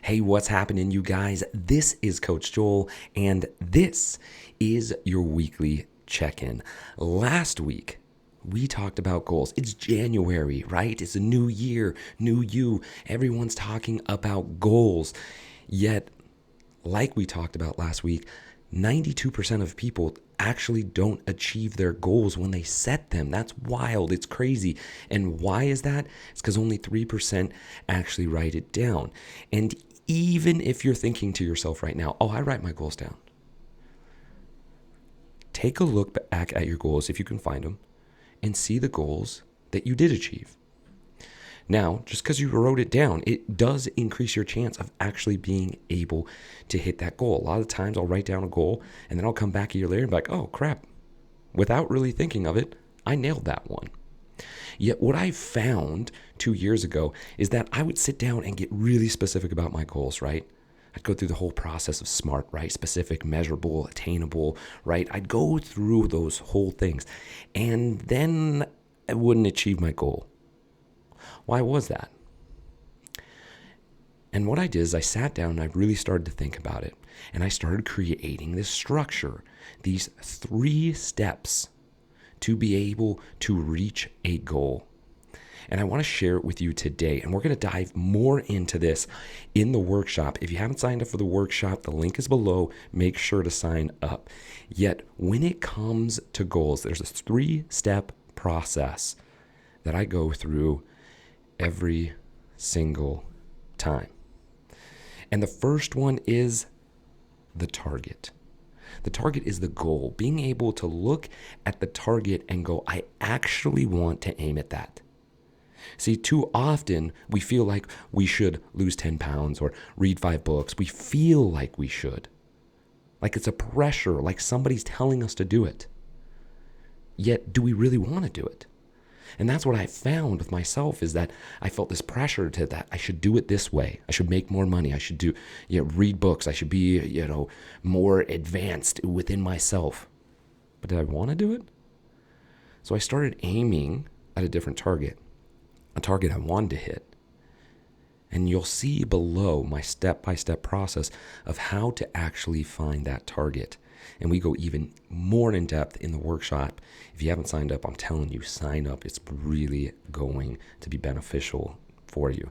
Hey, what's happening, you guys? This is Coach Joel, and this is your weekly check-in. Last week, we talked about goals. It's January, right? It's a new year, new you. Everyone's talking about goals. Yet, like we talked about last week, 92% of people actually don't achieve their goals when they set them. That's wild. It's crazy. And why is that? It's because only 3% actually write it down. And even if you're thinking to yourself right now, oh, I write my goals down. Take a look back at your goals, if you can find them, and see the goals that you did achieve. Now, just because you wrote it down, it does increase your chance of actually being able to hit that goal. A lot of times I'll write down a goal and then I'll come back a year later and be like, oh crap, without really thinking of it, I nailed that one. Yet what I found 2 years ago is that I would sit down and get really specific about my goals, right? I'd go through the whole process of SMART, right? Specific, measurable, attainable, right? I'd go through those whole things and then I wouldn't achieve my goal. Why was that? And what I did is I sat down and I really started to think about it. And I started creating this structure, these 3 steps to be able to reach a goal. And I want to share it with you today. And we're going to dive more into this in the workshop. If you haven't signed up for the workshop, the link is below. Make sure to sign up. Yet when it comes to goals, there's a 3-step process that I go through every single time. And the first one is the target. The target is the goal. Being able to look at the target and go, I actually want to aim at that. See, too often we feel like we should lose 10 pounds or read 5 books. We feel like we should. Like it's a pressure, like somebody's telling us to do it. Yet, do we really want to do it? And that's what I found with myself is that I felt this pressure to that I should do it this way. I should make more money. I should read books. I should be, more advanced within myself. But did I want to do it? So I started aiming at a different target, a target I wanted to hit. And you'll see below my step-by-step process of how to actually find that target. And we go even more in depth in the workshop. If you haven't signed up, I'm telling you, sign up. It's really going to be beneficial for you.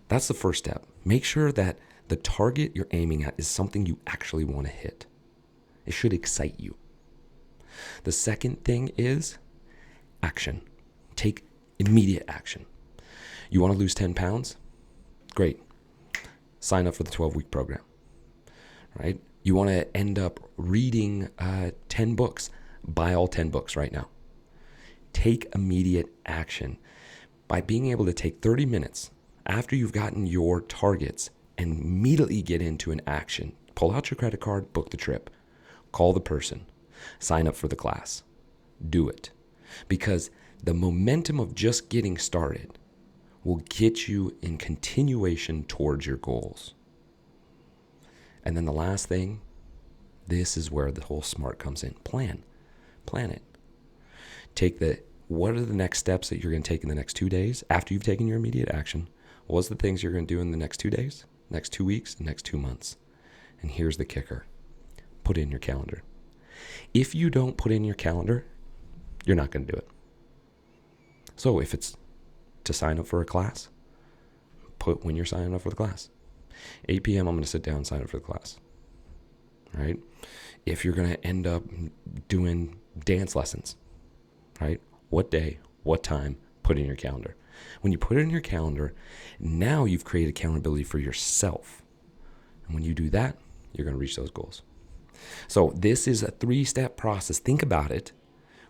That's the first step. Make sure that the target you're aiming at is something you actually want to hit. It should excite you. The second thing is action. Take immediate action. You want to lose 10 pounds? Great. Sign up for the 12-week program, right? You want to end up reading 10 books. Buy all 10 books right now. Take immediate action by being able to take 30 minutes after you've gotten your targets and immediately get into an action. Pull out your credit card, book the trip, call the person, sign up for the class. Do it. Because the momentum of just getting started will get you in continuation towards your goals. And then the last thing, this is where the whole SMART comes in. Plan it. What are the next steps that you're going to take in the next 2 days after you've taken your immediate action? What's the things you're going to do in the next 2 days, next 2 weeks, the next 2 months? And here's the kicker. Put it in your calendar. If you don't put it in your calendar, you're not going to do it. So if it's to sign up for a class, put when you're signing up for the class. 8 p.m. I'm going to sit down and sign up for the class, right? If you're going to end up doing dance lessons, right? What day, what time, put it in your calendar. When you put it in your calendar, now you've created accountability for yourself. And when you do that, you're going to reach those goals. So this is a 3-step process. Think about it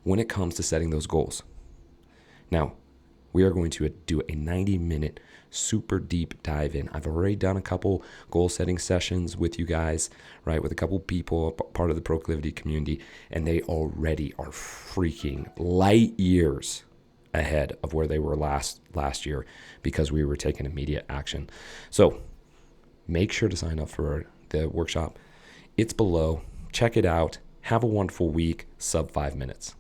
when it comes to setting those goals. Now, we are going to do a 90-minute super deep dive in. I've already done a couple goal setting sessions with you guys, right? With a couple people, part of the Proclivity community, and they already are freaking light years ahead of where they were last year because we were taking immediate action. So make sure to sign up for the workshop. It's below. Check it out. Have a wonderful week, sub 5 minutes.